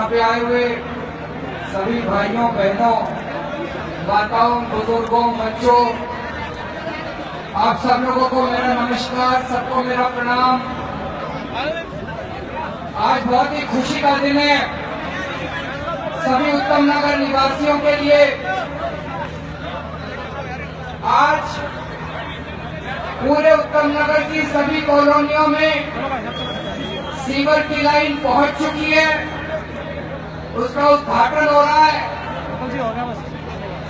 यहाँ पे आए हुए सभी भाइयों बहनों, माताओं, बुजुर्गों, बच्चों, आप सब लोगों को मेरा नमस्कार, सबको मेरा प्रणाम। आज बहुत ही खुशी का दिन है सभी उत्तम नगर निवासियों के लिए। आज पूरे उत्तम नगर की सभी कॉलोनियों में सीवर की लाइन पहुंच चुकी है, उसका उद्घाटन हो रहा है।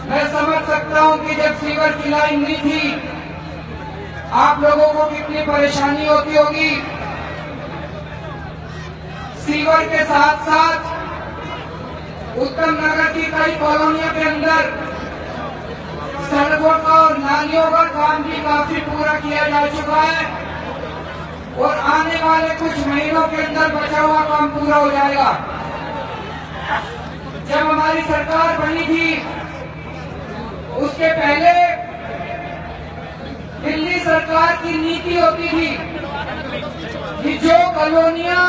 मैं समझ सकता हूं कि जब सीवर की लाइन नहीं थी आप लोगों को कितनी परेशानी होती होगी। सीवर के साथ साथ उत्तम नगर की कई कॉलोनियों के अंदर सड़कों का और नालियों का काम भी काफी पूरा किया जा चुका है और आने वाले कुछ महीनों के अंदर बचा हुआ काम पूरा हो जाएगा। जब हमारी सरकार बनी थी उसके पहले दिल्ली सरकार की नीति होती थी कि जो कॉलोनियां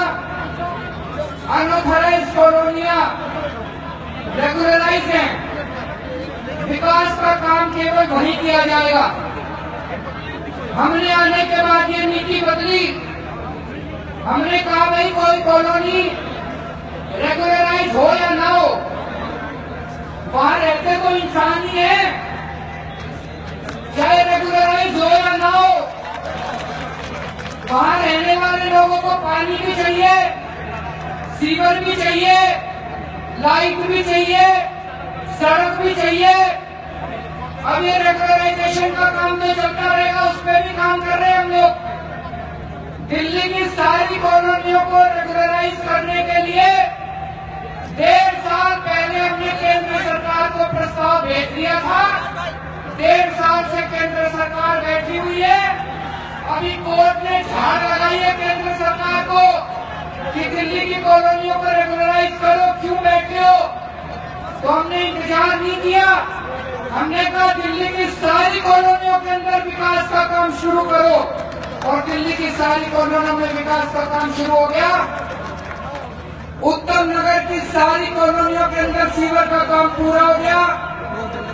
अनऑथराइज्ड कॉलोनियां रेगुलराइज हैं, विकास का काम केवल वही किया जाएगा। हमने आने के बाद ये नीति बदली। हमने कहा भाई कोई कॉलोनी रेगुलराइज हो या ना हो, वहां रहते तो इंसान ही है, चाहे रेगुलराइज हो या ना हो। वहां रहने वाले लोगों को पानी भी चाहिए, सीवर भी चाहिए, लाइट भी चाहिए, सड़क भी चाहिए। अब ये रेगुलराइजेशन का काम तो चलता रहेगा, उस पर भी काम कर रहे हैं हम लोग। दिल्ली की सारी कॉलोनियों को रेगुलराइज करने के लिए 1.5 साल पहले हमने केंद्र सरकार को प्रस्ताव भेज दिया था। 1.5 साल से केंद्र सरकार बैठी हुई है। अभी कोर्ट ने झाड़ लगाई है केंद्र सरकार को कि दिल्ली की कॉलोनियों को रेगुलराइज करो, क्यों बैठे हो। तो हमने इंतजार नहीं किया, हमने कहा दिल्ली की सारी कॉलोनियों के अंदर विकास का काम शुरू करो और दिल्ली की सारी कॉलोनियों में विकास का काम शुरू हो गया। उत्तम नगर की सारी कॉलोनियों के अंदर सीवर का काम पूरा हो गया।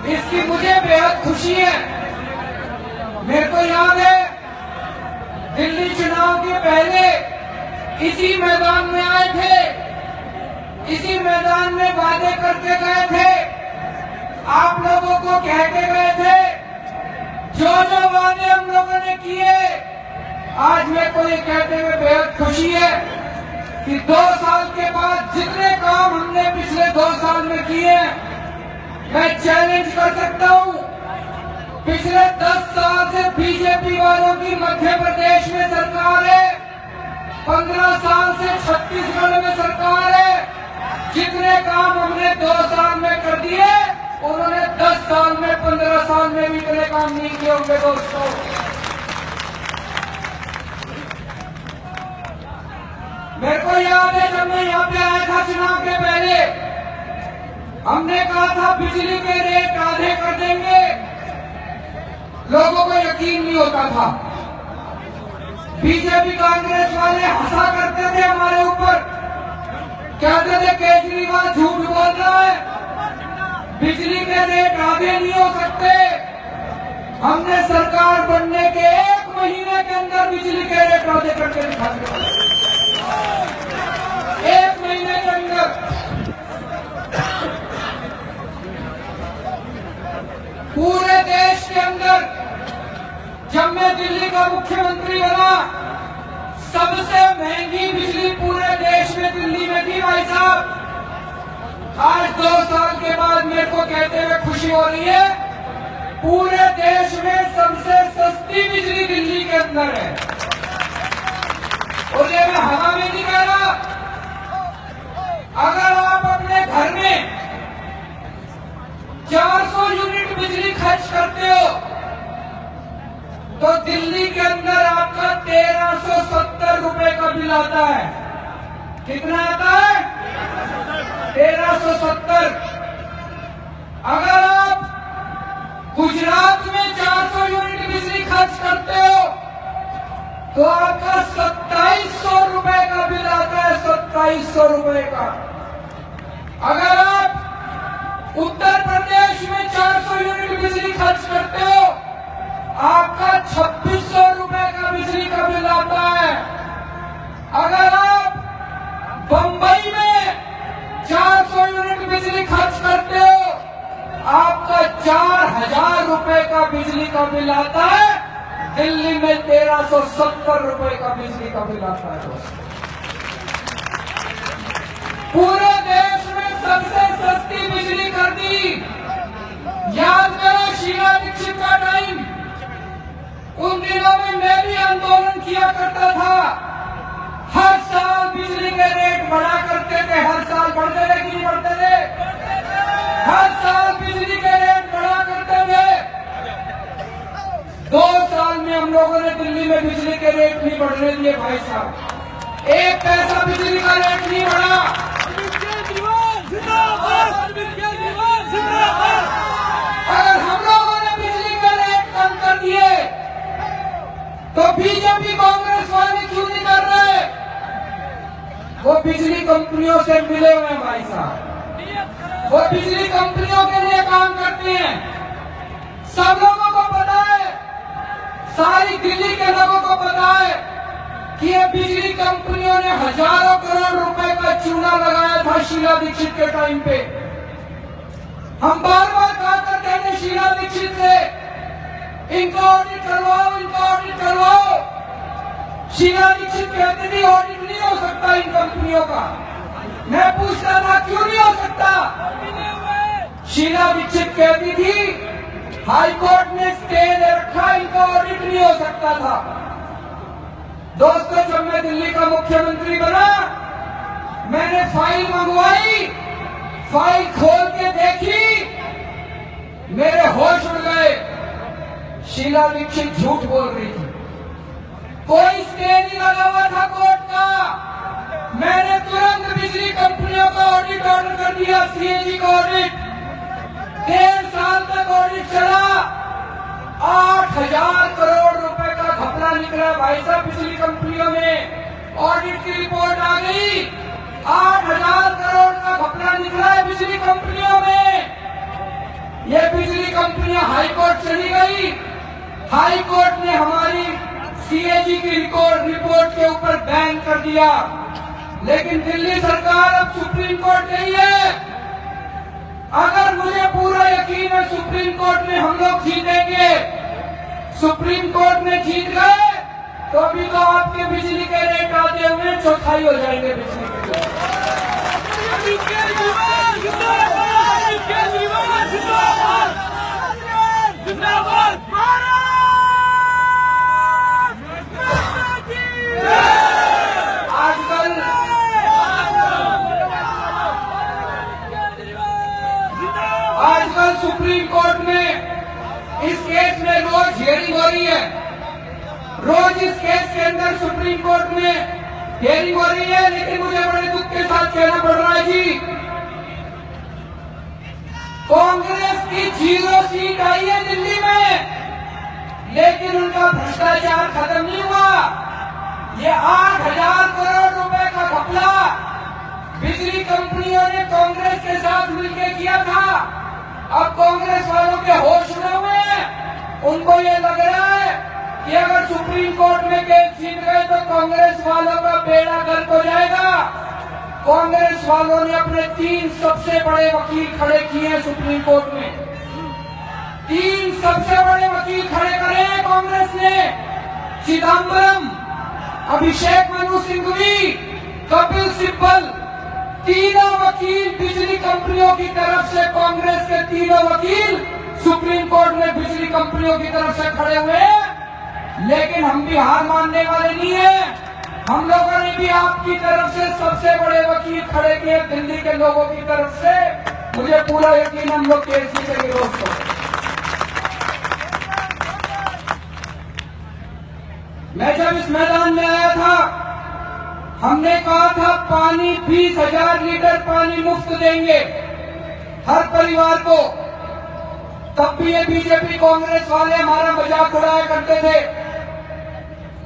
इसकी मुझे बेहद खुशी है। मेरे को याद है दिल्ली चुनाव के पहले इसी मैदान में आए थे, इसी मैदान में वादे करके गए थे, आप लोगों को कह के गए थे, जो जो वादे हम लोगों ने किए। आज मेरे को ये कहते हुए बेहद खुशी है कि 2 साल के बाद जितने काम हमने पिछले 2 साल में किए, मैं चैलेंज कर सकता हूं, पिछले 10 साल से बीजेपी वालों की मध्य प्रदेश में सरकार है, 15 साल से छत्तीसगढ़ में सरकार है। जितने काम हमने 2 साल में कर दिए, उन्होंने 10 साल में 15 साल में भी इतने काम नहीं किए होंगे दोस्तों। मेरे को याद है जब मैं यहाँ पे आया था चुनाव के पहले, हमने कहा था बिजली के रेट आधे कर देंगे। लोगों को यकीन नहीं होता था। बीजेपी कांग्रेस वाले हंसा करते थे हमारे ऊपर, कहते थे केजरीवाल झूठ बोल रहा है, बिजली के रेट आधे नहीं हो सकते। हमने सरकार बनने के 1 महीने के अंदर बिजली के रेट आधे करके दिखा दिया। 1 महीने के अंदर पूरे देश के अंदर जब मैं दिल्ली का मुख्यमंत्री बना, सबसे महंगी बिजली पूरे देश में दिल्ली में थी भाई साहब। आज 2 साल के बाद मेरे को कहते हुए खुशी हो रही है, पूरे देश में सबसे सस्ती बिजली दिल्ली के अंदर है। और ये मैं हवा में नहीं कह रहा। अगर आप अपने घर में 400 यूनिट बिजली खर्च करते हो तो दिल्ली के अंदर आपका 1370 रुपए का बिल आता है। कितना आता है? 1370। अगर आप गुजरात में 400 यूनिट बिजली खर्च करते हो तो आपका 2700 रुपए का बिल आता है, 2700 रुपए का। अगर आप उत्तर प्रदेश में 400 यूनिट बिजली खर्च करते हो, आपका 2600 रुपए का बिजली का बिल आता है। अगर आप बंबई में 400 यूनिट बिजली खर्च करते हो, आपका 4000 रुपए का बिजली का बिल आता है। दिल्ली में 1370 रुपए का बिजली का बिल आता है। पूरे देश में सबसे सस्ती बिजली कर दी। याद करो शीला दीक्षित का टाइम, उन दिनों में मैं भी आंदोलन किया करता था। हर साल बिजली के रेट बढ़ा करते थे। हर साल बढ़ते थे कि नहीं बढ़ते थे? हर साल बिजली के रेट बढ़ा करते थे। 2 साल में हम लोगों ने दिल्ली में बिजली के रेट नहीं बढ़ने दिए भाई साहब। 1 पैसा बिजली का रेट नहीं बढ़ा। अगर हम लोगों ने बिजली के रेट कम कर दिए तो बीजेपी कांग्रेस वाले क्यों नहीं कर रहे? वो बिजली कंपनियों से मिले हुए हैं भाई साहब। वो बिजली कंपनियों के लिए काम करते हैं। सब लोगों को पता है, सारी दिल्ली के लोगों को पता है कि ये बिजली कंपनियों ने हजारों करोड़ रुपए का चूना लगाया था शीला दीक्षित के टाइम पे। हम बार बार कहा करते थे शीला दीक्षित से, इनको ऑडिट करवाओ, इनको ऑडिट करवाओ। शीला दीक्षित कहती थी ऑडिट नहीं हो सकता इन कंपनियों का। मैं पूछता था क्यों नहीं हो सकता? शीला दीक्षित कहती थी हाई कोर्ट ने स्टे दे रखा, इनका ऑडिट नहीं हो सकता था। दोस्तों, जब मैं दिल्ली का मुख्यमंत्री बना, मैंने फाइल मंगवाई, फाइल खोल के देखी, मेरे होश उड़ गए। शीला दीक्षित झूठ बोल रही थी। कोई स्टे नहीं लगा हुआ था कोर्ट का। मैंने तुरंत बिजली कंपनियों का ऑडिट ऑर्डर कर दिया, सीएजी का ऑडिट। 1.5 साल तक ऑडिट चला। 8000 करोड़ रुपए का घपला निकला भाई साहब बिजली कंपनियों में। ऑडिट की रिपोर्ट आ गई, 8000 करोड़ का घपला निकला है बिजली कंपनियों में। ये बिजली कंपनियां हाई कोर्ट चली गई। हाई कोर्ट ने हमारी सीएजी की रिपोर्ट के ऊपर बैन कर दिया। लेकिन दिल्ली सरकार अब सुप्रीम कोर्ट गई है। अगर मुझे पूरा यकीन है सुप्रीम कोर्ट में हम लोग जीतेंगे। सुप्रीम कोर्ट में जीत गए तो अभी तो आपके बिजली के रेट आते हुए 4/4 हो जाएंगे बिजली के रेट। आजकल सुप्रीम कोर्ट में इस केस में रोज हियरिंग हो रही है। रोज इस केस के अंदर सुप्रीम कोर्ट में हियरिंग हो रही है। लेकिन मुझे बड़े दुख के साथ कहना पड़ रहा है जी, कांग्रेस की 0 सीट आई है दिल्ली में, लेकिन उनका भ्रष्टाचार खत्म नहीं हुआ। ये 8000 करोड़ रुपए का घपला बिजली कंपनियों ने कांग्रेस के साथ मिलकर किया था। अब कांग्रेस वालों के होश उड़े हुए हैं। उनको ये लग रहा है कि अगर सुप्रीम कोर्ट में केस जीत गए तो कांग्रेस वालों का बेड़ा गर्क हो जाएगा। कांग्रेस वालों ने अपने 3 सबसे बड़े वकील खड़े किए हैं सुप्रीम कोर्ट में। 3 सबसे बड़े वकील खड़े करे हैं कांग्रेस ने। चिदम्बरम, अभिषेक मनु सिंघवी, कपिल सिब्बल, तीनों वकील बिजली कंपनियों की तरफ से, कांग्रेस के तीनों वकील सुप्रीम कोर्ट में बिजली कंपनियों की तरफ से खड़े हुए हैं। लेकिन हम भी हार मानने वाले नहीं हैं। हम लोगों ने भी आपकी तरफ से सबसे बड़े वकील खड़े किए दिल्ली के लोगों की तरफ से। मुझे पूरा यकीन हम लोग केस जीतेंगे दोस्तों। मैं जब इस मैदान में आया था, हमने कहा था पानी 20,000 लीटर पानी मुफ्त देंगे हर परिवार को। तब भी ये बीजेपी कांग्रेस वाले हमारा मजाक उड़ाया करते थे।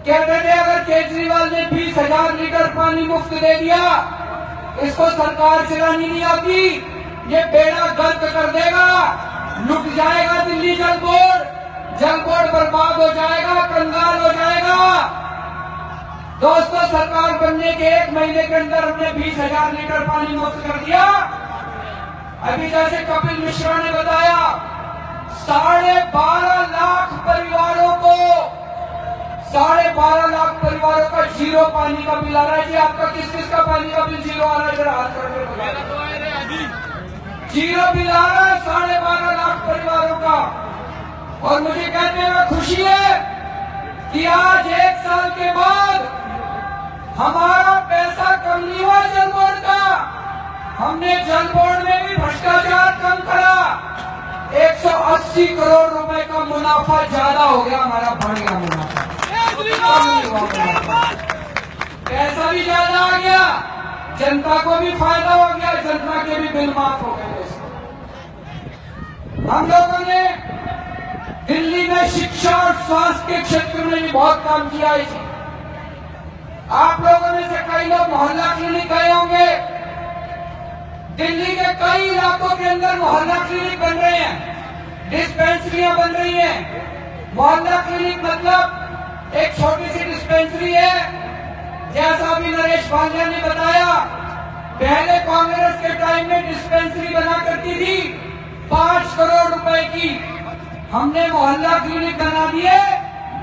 कहते थे अगर केजरीवाल ने 20,000 लीटर पानी मुफ्त दे दिया इसको सरकार चलानी नहीं आती, ये बेड़ा गर्क कर देगा, लुट जाएगा दिल्ली जल बोर्ड बर्बाद हो जाएगा, कंगाल हो जाएगा। दोस्तों, सरकार बनने के 1 महीने के अंदर हमने 20,000 लीटर पानी मुक्त कर दिया। अभी जैसे कपिल मिश्रा ने बताया, 12.5 लाख परिवारों को 12.5 लाख परिवारों का जीरो पानी का बिल आ रहा है। जी, आपका किस किस का पानी का बिल जीरो आ रहा है? जरा हाथ करके जीरो बिल आ रहा है 12.5 लाख परिवारों का। और मुझे कहने में खुशी है कि आज 1 साल के बाद हमारा पैसा कम नहीं हुआ जल बोर्ड का। हमने जल बोर्ड में भी भ्रष्टाचार कम करा। 180 करोड़ रुपए का मुनाफा ज्यादा हो गया, हमारा बढ़ गया मुनाफा, पैसा भी ज्यादा आ गया, जनता को भी फायदा हो गया, जनता के भी बिल माफ हो गए। हम लोगों ने दिल्ली में शिक्षा और स्वास्थ्य के क्षेत्र में भी बहुत काम किया है। आप लोगों में से कई लोग मोहल्ला क्लिनिक गए होंगे। दिल्ली के कई इलाकों के अंदर मोहल्ला क्लिनिक बन रहे हैं, डिस्पेंसरियां बन रही हैं। मोहल्ला क्लिनिक मतलब एक छोटी सी डिस्पेंसरी है। जैसा अभी नरेश भांजिया ने बताया, पहले कांग्रेस के टाइम में डिस्पेंसरी बना करती थी 5 करोड़ रुपए की, हमने मोहल्ला क्लिनिक बना दिए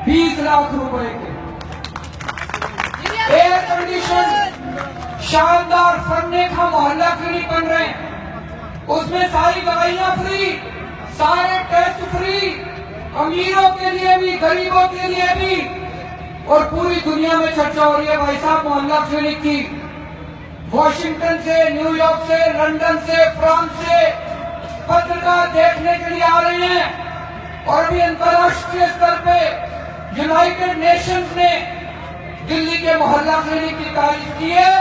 20 लाख रुपए के। एयर कंडीशन शानदार फर्नेखा मोहल्ला क्लिनिक बन रहे हैं। उसमें सारी दवाइयां फ्री, सारे टेस्ट फ्री, अमीरों के लिए भी, गरीबों के लिए भी। और पूरी दुनिया में चर्चा हो रही है भाई साहब मोहल्ला क्लिनिक की। वॉशिंगटन से, न्यूयॉर्क से, लंदन से, फ्रांस से पत्रकार देखने के लिए आ रहे हैं। और भी अंतर्राष्ट्रीय स्तर पे यूनाइटेड नेशंस ने दिल्ली के मोहल्ला क्लिनिक की तारीफ की है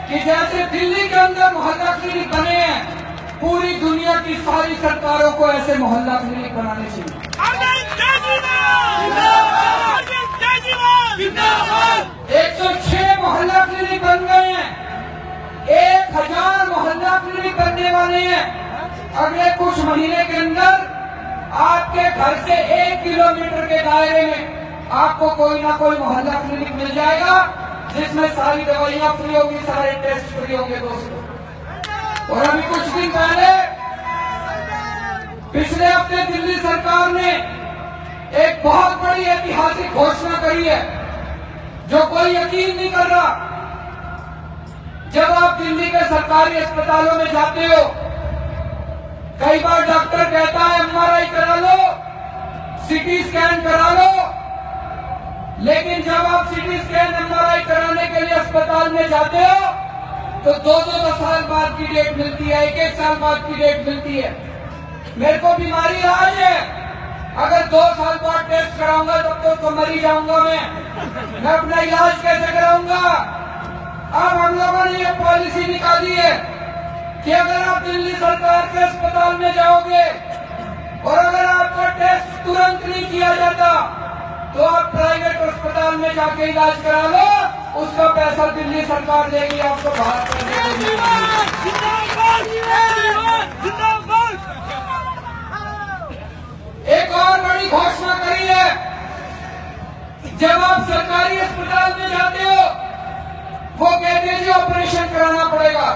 कि जैसे दिल्ली के अंदर मोहल्ला क्लिनिक बने हैं, पूरी दुनिया की सारी सरकारों को ऐसे मोहल्ला क्लिनिक बनाने चाहिए। 106 मोहल्ला क्लिनिक बन गए हैं, 1000 मोहल्ला क्लिनिक बनने वाले हैं। अगले कुछ महीने के अंदर आपके घर से 1 किलोमीटर के दायरे में आपको कोई ना कोई मोहल्ला क्लिनिक मिल जाएगा, जिसमें सारी दवाइयां फ्री होगी, सारे टेस्ट फ्री होंगे दोस्तों। और अभी कुछ दिन पहले पिछले हफ्ते दिल्ली सरकार ने एक बहुत बड़ी ऐतिहासिक घोषणा करी है, जो कोई यकीन नहीं कर रहा। जब आप दिल्ली के सरकारी अस्पतालों में जाते हो, कई बार डॉक्टर कहता है MRI करा लो, CT स्कैन करा लो, लेकिन जब आप CT स्कैन MRI कराने के लिए अस्पताल में जाते हो तो 2-2 साल बाद की डेट मिलती है, 1-1 साल बाद की डेट मिलती है। मेरे को बीमारी आज है, अगर 2 साल बाद टेस्ट कराऊंगा तब तो मर ही जाऊंगा मैं अपना इलाज कैसे कराऊंगा? अब हम लोगों ने ये पॉलिसी निकाली है कि अगर आप दिल्ली सरकार के अस्पताल में जाओगे और अगर आपका टेस्ट तुरंत नहीं किया जाता तो आप प्राइवेट अस्पताल में जाके इलाज करा लो, उसका पैसा दिल्ली सरकार देगी आपको। बाहर एक और बड़ी घोषणा करी है, जब आप सरकारी अस्पताल में जाते हो वो कहते हैं जी ऑपरेशन कराना पड़ेगा।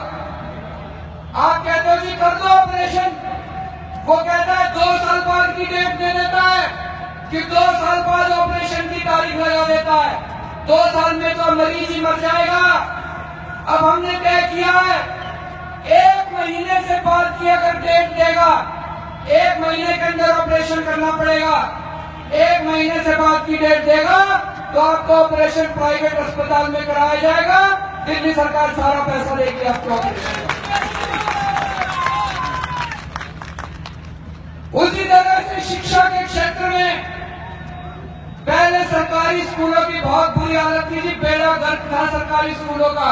आप कहते हो जी कर दो ऑपरेशन, वो कहता है 2 साल बाद की डेट दे देता है कि 2 साल बाद ऑपरेशन की तारीख लगा देता है। 2 साल में तो मरीज ही मर जाएगा। अब हमने तय किया है 1 महीने से बाद की अगर डेट देगा, 1 महीने के अंदर ऑपरेशन करना पड़ेगा। 1 महीने से बाद की डेट देगा तो आपको ऑपरेशन प्राइवेट अस्पताल में कराया जाएगा। दिल्ली सरकार सारा पैसा देगी आपको ऑपरेशन। उसी तरह से शिक्षा के क्षेत्र में पहले सरकारी स्कूलों की बहुत बुरी हालत थी जी, बेड़ा गर्क था सरकारी स्कूलों का।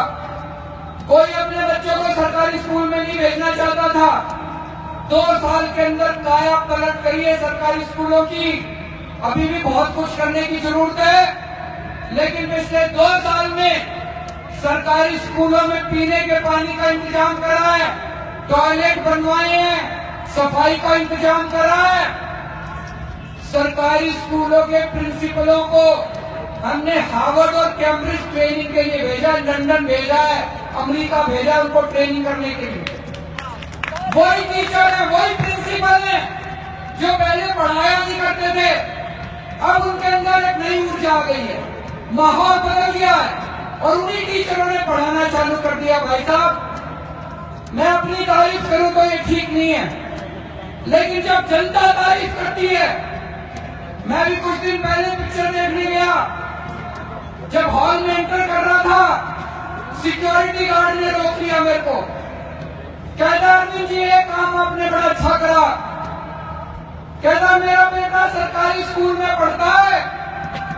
कोई अपने बच्चों को सरकारी स्कूल में नहीं भेजना चाहता था। 2 साल के अंदर काया पलट करी है सरकारी स्कूलों की। अभी भी बहुत कुछ करने की जरूरत है, लेकिन पिछले 2 साल में सरकारी स्कूलों में पीने के पानी का इंतजाम करा है, टॉयलेट बनवाए हैं, सफाई का इंतजाम करा है। सरकारी स्कूलों के प्रिंसिपलों को हमने हार्वर्ड और कैम्ब्रिज ट्रेनिंग के लिए भेजा, लंदन भेजा है, अमेरिका भेजा है उनको ट्रेनिंग करने के लिए। वही टीचर है, वही प्रिंसिपल है जो पहले पढ़ाया नहीं करते थे, अब उनके अंदर एक नई ऊर्जा आ गई है, माहौल बदल गया है और उन्हीं टीचरों ने पढ़ाना चालू कर दिया। भाई साहब, मैं अपनी तारीफ करूं तो ये ठीक नहीं है, लेकिन जब जनता तारीफ करती है, मैं भी कुछ दिन पहले पिक्चर देखने गया, जब हॉल में एंटर कर रहा था, सिक्योरिटी गार्ड ने रोक लिया मेरे को, कहता अरविंद जी ये काम आपने बड़ा अच्छा करा, कहता मेरा बेटा सरकारी स्कूल में पढ़ता है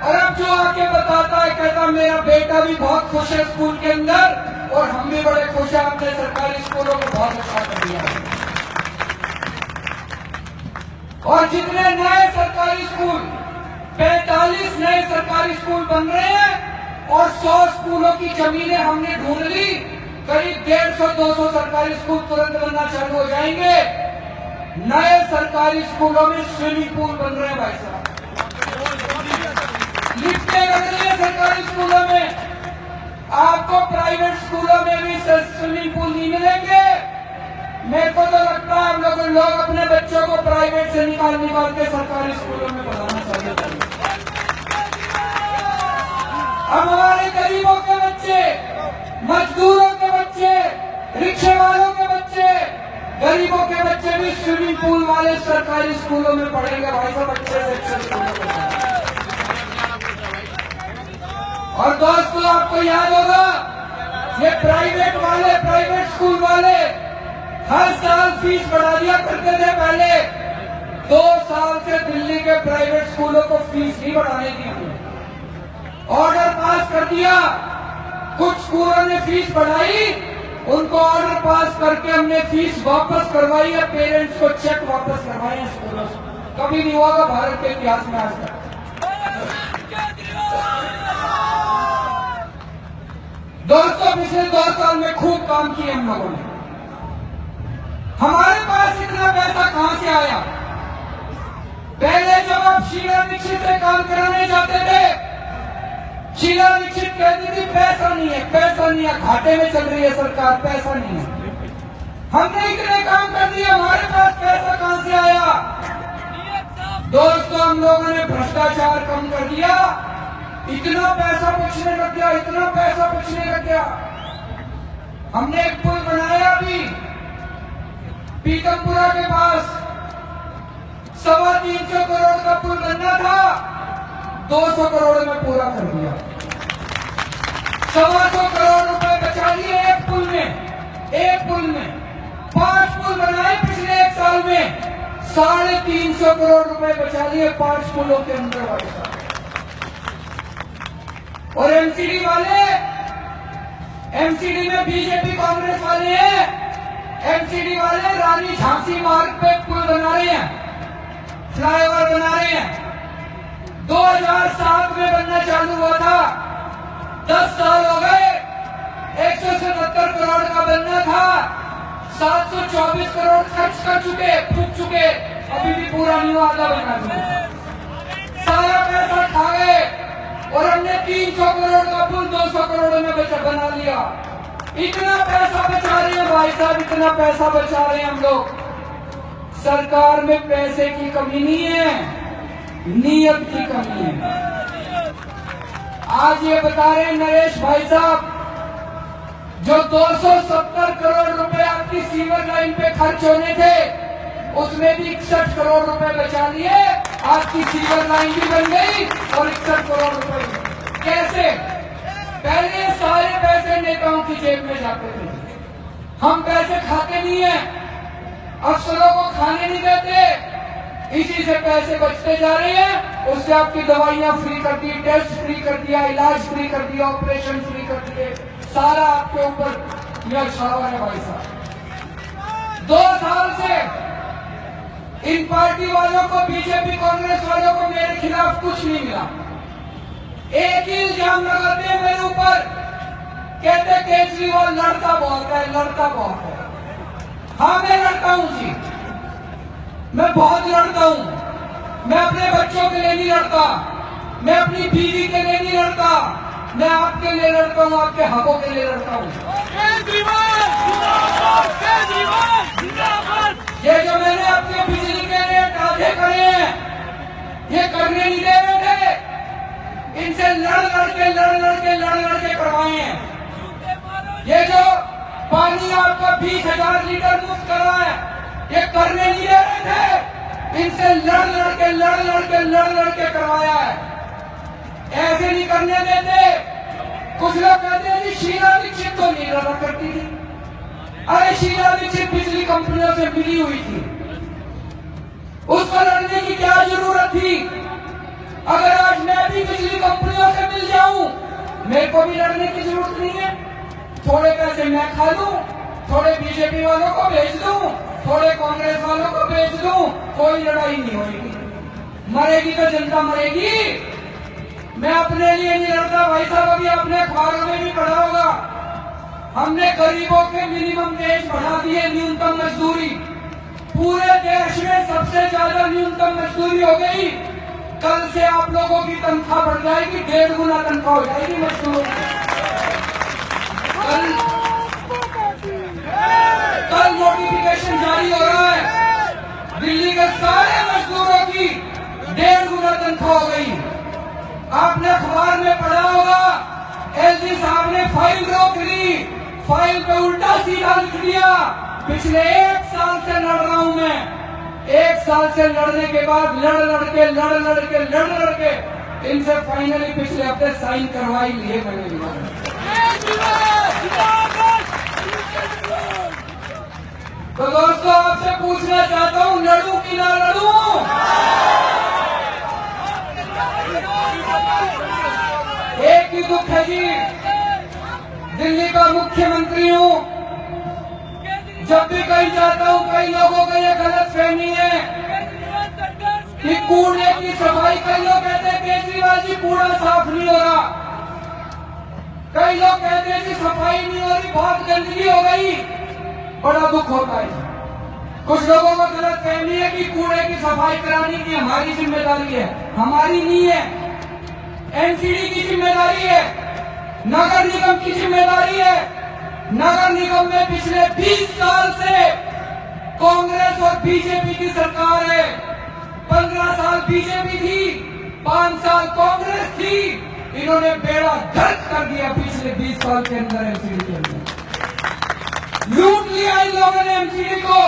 और अब जो आके बताता है, कहता मेरा बेटा भी बहुत खुश है स्कूल के अंदर और हम भी बड़े खुश हैं, अपने सरकारी स्कूलों को बहुत अच्छा कर दिया। और जितने नए सरकारी स्कूल, 45 नए सरकारी स्कूल बन रहे हैं और 100 स्कूलों की जमीनें हमने ढूंढ ली, करीब 150-200 सरकारी स्कूल तुरंत बनना चालू हो जाएंगे। नए सरकारी स्कूलों में स्विमिंग पूल बन रहे हैं भाई साहब, लिफ्टें बन रही है सरकारी स्कूलों में। आपको प्राइवेट स्कूलों में भी स्विमिंग पूल नहीं मिलेंगे। मेरे को तो लगता है हम लोग अपने बच्चों को प्राइवेट से निकाल के सरकारी स्कूलों में पढ़ाना चालू करेंगे। अब हमारे गरीबों के बच्चे, मजदूरों के बच्चे, रिक्शे वालों के बच्चे, गरीबों के बच्चे भी स्विमिंग पूल वाले सरकारी स्कूलों में पढ़ेंगे भाई साहब, अच्छे से अच्छे स्कूलों में। और दोस्तों आपको याद होगा, ये प्राइवेट स्कूल वाले हर साल फीस बढ़ा दिया करते थे। पहले 2 साल से दिल्ली के प्राइवेट स्कूलों को फीस नहीं बढ़ाने दी, ऑर्डर पास कर दिया। कुछ स्कूलों ने फीस बढ़ाई, उनको ऑर्डर पास करके हमने फीस वापस करवाई है, पेरेंट्स को चेक वापस करवाए हैं स्कूलों से। कभी नहीं हुआ भारत के इतिहास में आज तक। दोस्तों पिछले 2 साल में खूब काम किए हम लोगों ने। हमारे पास इतना पैसा कहां से आया? पहले जब आप शीला दीक्षित से काम कराने जाते थे, शीला दीक्षित कहती थी पैसा नहीं है, पैसा नहीं है, घाटे में चल रही है सरकार, पैसा नहीं है। हमने इतने काम कर दिए, हमारे पास पैसा कहां से आया? दोस्तों हम लोगों ने भ्रष्टाचार कम कर दिया, इतना पैसा बचने लग गया, इतना पैसा बचने लग गया। हमने एक पुल बनाया अभी पीतमपुरा के पास, 325 करोड़ का पुल बनना था, 200 करोड़ में पूरा कर दिया। 125 करोड़ रुपए बचा लिए एक पुल में। 5 पुल बनाए पिछले 1 साल में, 350 करोड़ रुपए बचा लिए 5 पुलों के अंदर भाई साहब। और एमसीडी में बीजेपी कांग्रेस वाले हैं, एमसीडी वाले रानी झांसी मार्ग पे पुल बना रहे हैं, फ्लाईओवर बना रहे हैं। 2007 में बनना चालू हुआ था, 10 साल हो गए, 177 करोड़ का बनना था, 724 करोड़ खर्च कर चुके, फूक चुके, अभी भी पूरा नहीं हुआ, आधा बना दिया। सारा पैसा खा गए और हमने 300 करोड़ का पुल 200 करोड़ में बना लिया। इतना पैसा बचा रहे हैं भाई साहब, इतना पैसा बचा रहे हैं हम लोग। सरकार में पैसे की कमी नहीं है, नीयत की कमी है। आज ये बता रहे हैं नरेश भाई साहब, जो 270 करोड़ रुपए आपकी सीवर लाइन पे खर्च होने थे, उसमें भी 61 करोड़ रुपए बचा लिए, आपकी सीवर लाइन भी बन गई और 61 करोड़ रुपए। कैसे? पहले सारे पैसे नेताओं की जेब में जाते थे, हम पैसे खाते नहीं है, अफसरों को खाने नहीं देते, इसी से पैसे बचते जा रहे हैं। उससे आपकी दवाइयां फ्री कर दी, टेस्ट फ्री कर दिया, इलाज फ्री कर दिया, ऑपरेशन फ्री कर दिए, सारा आपके ऊपर यह छावा है भाई साहब। 2 साल से इन पार्टी वालों को, बीजेपी कांग्रेस वालों को मेरे खिलाफ कुछ नहीं मिला। एक ही इल्जाम लगाते हैं मेरे ऊपर, कहते केजरीवाल लड़ता बहुत है, लड़ता बहुत है। हाँ, मैं लड़ता हूँ जी, मैं बहुत लड़ता हूँ। मैं अपने बच्चों के लिए नहीं लड़ता, मैं अपनी बीवी के लिए नहीं लड़ता, मैं आपके लिए लड़ता हूँ, आपके हकों के लिए लड़ता हूँ। ये जो मैंने अपने बिजली के लिए वादे करे हैं, ये करने नहीं दे रहे थे, इनसे लड़ लड़के करवाए हैं। ये जो पानी आपका 20,000 लीटर मुफ्त करा है, ये करने नहीं दे रहे थे, इनसे लड़ लड़के करवाया है। ऐसे नहीं करने देते। कुछ लोग कहते हैं कि शीला दीक्षित तो नहीं लड़ा करती थी। अरे शीला दीक्षित बिजली कंपनियों से मिली हुई थी, उसको लड़ने की क्या जरूरत थी? अगर आज मैं भी बिजली कंपनियों से मिल जाऊं, मेरे को भी लड़ने की जरूरत नहीं है। थोड़े पैसे मैं खा लूं, थोड़े बीजेपी वालों को भेज दूं, थोड़े कांग्रेस वालों को भेज दूं, कोई लड़ाई नहीं होगी। मरेगी तो जनता मरेगी। मैं अपने लिए नहीं लड़ता भाई साहब। अभी आपने अखबारों में भी पढ़ा होगा, हमने गरीबों के मिनिमम वेज बढ़ा दिए, न्यूनतम मजदूरी। पूरे देश में सबसे ज्यादा न्यूनतम मजदूरी हो गई। कल से आप लोगों की तनख्वाह बढ़ जाएगी, 1.5 गुना तनख्वाह हो जाएगी मजदूरों की। कल नोटिफिकेशन जारी हो रहा है, दिल्ली के सारे मजदूरों की 1.5 गुना तनख्वाह हो गई। आपने अखबार में पढ़ा होगा, एलजी साहब ने फाइल रोक ली, फाइल पे उल्टा सीधा लिख दिया। पिछले 1 साल से लड़ रहा हूं मैं। 1 साल से लड़ने के बाद लड़ लड़के इनसे फाइनली पिछले हफ्ते साइन करवाई लिए मैंने। तो दोस्तों, आपसे पूछना चाहता हूं, लड़ूं कि ना लड़ूं? एक ही दुख है जी, दिल्ली का मुख्यमंत्री हूं। जब भी कहीं जाता हूं, कई लोगों को ये गलत फहमी है कि कूड़े की सफाई, कई लोग कहते हैं केजरीवाल जी कूड़ा साफ नहीं हो रहा, कई लोग कहते हैं कि सफाई नहीं हो रही, बहुत गंदगी हो गई। बड़ा दुख होता है। कुछ लोगों को गलत फहमी है कि कूड़े की सफाई कराने की हमारी जिम्मेदारी है। हमारी नहीं है, एनसीडी की जिम्मेदारी है, नगर निगम की जिम्मेदारी है। नगर निगम में पिछले 20 साल से कांग्रेस और बीजेपी की सरकार है। 15 साल बीजेपी थी, 5 साल कांग्रेस थी। इन्होंने बेड़ा गर्क कर दिया पिछले 20 साल के अंदर। एमसीडी के अंदर लूट लिया इन लोगों ने एमसीडी को।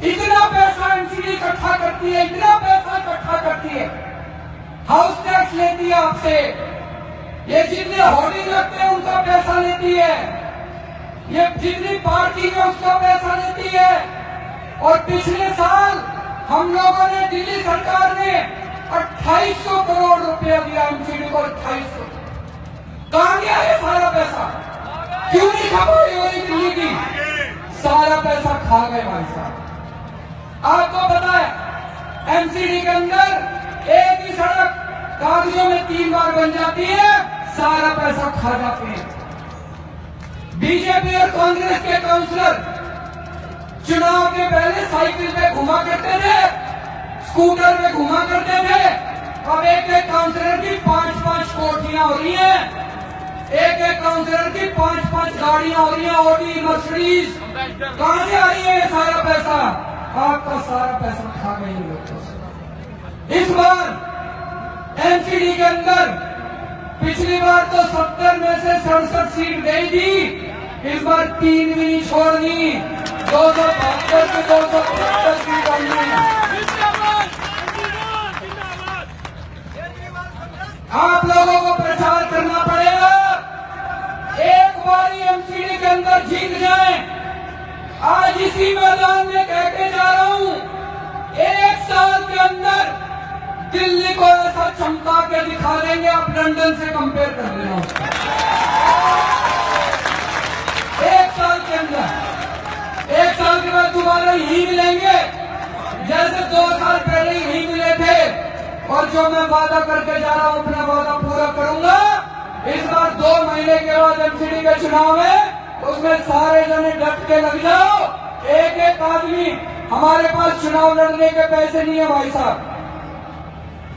इतना पैसा एमसीडी इकट्ठा करती है, इतना पैसा इकट्ठा करती है, हाउस टैक्स लेती है आपसे, ये जितने होर्डिंग लगते हैं उनका पैसा लेती है, ये जितनी पार्टी में उसका पैसा लेती है। और पिछले साल हम लोगों ने, दिल्ली सरकार ने 2800 करोड़ रुपया दिया एमसीडी को। 2800 कहां गया ये सारा पैसा? क्यों नहीं खबरी हो रही दिल्ली की? सारा पैसा खा गए भाई साहब। आपको पता है एमसीडी के अंदर एक ही सड़क कागजों में 3 बार बन जाती है, सारा पैसा खा जाते हैं। बीजेपी और कांग्रेस के काउंसलर चुनाव के पहले साइकिल पे घुमा करते थे, स्कूटर पे घुमा करते थे। अब एक एक काउंसलर की 5-5 कोठियां हो रही हैं, एक एक काउंसलर की 5-5 गाड़ियां हो रही हैं, ऑडी, मर्सिडीज। कहां से आ रही है ये सारा पैसा? आपका सारा पैसा खा गए लोग। इस बार एमसीडी के अंदर पिछली बार तो 70 में से 67 सीट गई थी, इस बार 3 भी नहीं छोड़नी, 272 से 275 सीट आई है। आप लोगों को प्रचार करना पड़ेगा। एक बार एमसीडी के अंदर जीत जाए। आज इसी मैदान में कह के जा रहा हूं, 1 साल के अंदर दिल्ली को ऐसा चमका के दिखा देंगे, आप लंदन से कंपेयर कर लेना। 1 साल के अंदर, 1 साल के बाद दोबारा यही मिलेंगे जैसे 2 साल पहले यही मिले थे। और जो मैं वादा करके जा रहा हूं, अपना वादा पूरा करूंगा। इस बार 2 महीने के बाद एमसीडी का चुनाव है, उसमें सारे जने डट के लग जाओ। एक एक आदमी, हमारे पास चुनाव लड़ने के पैसे नहीं है भाई साहब।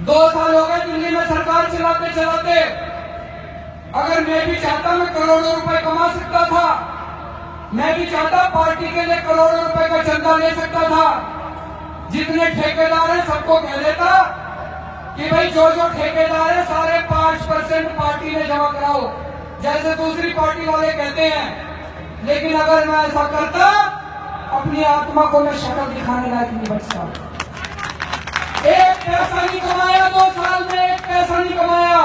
2 साल हो गए दिल्ली में सरकार चलाते चलाते। अगर मैं भी चाहता मैं करोड़ों रुपए कमा सकता था, मैं भी चाहता पार्टी के लिए करोड़ों रुपए का चंदा ले सकता था। जितने ठेकेदार हैं सबको कह देता कि भाई जो जो ठेकेदार है सारे 5% पार्टी में जमा कराओ, जैसे दूसरी पार्टी वाले कहते हैं। लेकिन अगर मैं ऐसा करता, अपनी आत्मा को मैं शक्ल दिखाने लायक नहीं बचता। एक पैसा नहीं कमाया 2 साल में, एक पैसा नहीं कमाया,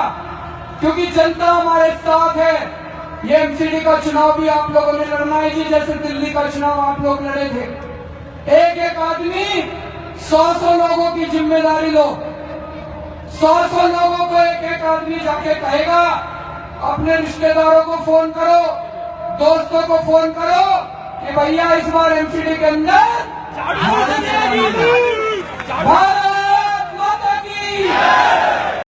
क्योंकि जनता हमारे साथ है। ये एमसीडी का चुनाव भी आप लोगों ने लड़ना है जी, जैसे दिल्ली का चुनाव आप लोग लड़े थे। एक एक आदमी 100 लोगों की जिम्मेदारी लो। 100 लोगों को एक एक आदमी जाके कहेगा, अपने रिश्तेदारों को फोन करो, दोस्तों को फोन करो कि भैया इस बार एमसीडी के अंदर